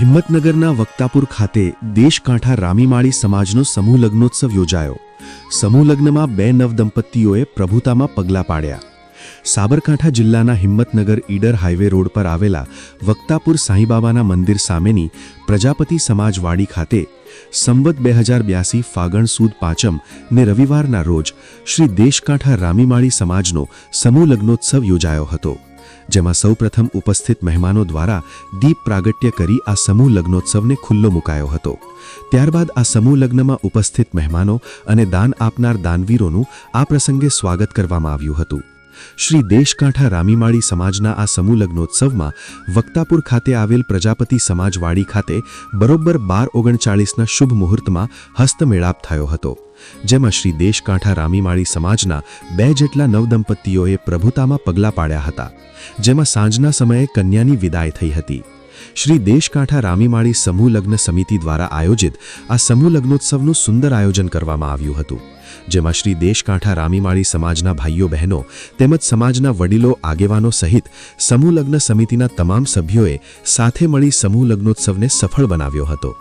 હિંમતનગરના વક્તાપુર ખાતે દેશકાંઠા રામીમાળી સમાજનો સમૂહ લગ્નોત્સવ યોજાયો। સમૂહ લગ્નમાં બે નવદંપતીઓએ પ્રભુતામાં પગલાં પાડ્યા। સાબરકાંઠા જિલ્લાના હિંમતનગર ઈડર હાઈવે રોડ પર આવેલા વક્તાપુર સાંઈબાબાના મંદિર સામેની પ્રજાપતિ સમાજવાડી ખાતે સંવત 2082 ફાગણ સુદ પાંચમ ને રવિવારના રોજ શ્રી દેશકાંઠા રામીમાળી સમાજનો સમૂહ લગ્નોત્સવ યોજાયો હતો, જેમાં સૌપ્રથમ ઉપસ્થિત મહેમાનો દ્વારા દીપ પ્રાગટ્ય કરી આ સમૂહ લગ્નોત્સવને ખુલ્લો મુકાયો હતો। ત્યારબાદ આ સમૂહ લગ્નમાં ઉપસ્થિત મહેમાનો અને દાન આપનાર દાનવીરોનું આ પ્રસંગે સ્વાગત કરવામાં આવ્યું હતું। શ્રી દેશકાંઠા રામીમાળી સમાજના આ સમૂહ લગ્નોત્સવમાં વક્તાપુર ખાતે આવેલ પ્રજાપતિ સમાજવાડી ખાતે બરોબર 12:39ના શુભ મુહૂર્તમાં હસ્તમેળાપ થયો હતો, જેમાં શ્રી દેશકાંઠા રામીમાળી સમાજના 2 જેટલા નવદંપતીઓએ પ્રભુતામાં પગલાં પાડ્યા હતા, જેમાં સાંજના સમયે કન્યાની વિદાય થઈ હતી। શ્રી દેશકાંઠા રામીમાળી સમૂહ લગ્ન સમિતિ દ્વારા આયોજિત આ સમૂહ લગ્નોત્સવનું સુંદર આયોજન કરવામાં આવ્યું હતું, જેમાં શ્રી દેશકાંઠા રામીમાળી સમાજના ભાઈઓ બહેનો તેમજ સમાજના વડીલો આગેવાનો સહિત સમૂહ લગ્ન સમિતિના તમામ સભ્યોએ સાથે મળી સમૂહ લગ્નોત્સવને સફળ બનાવ્યો હતો।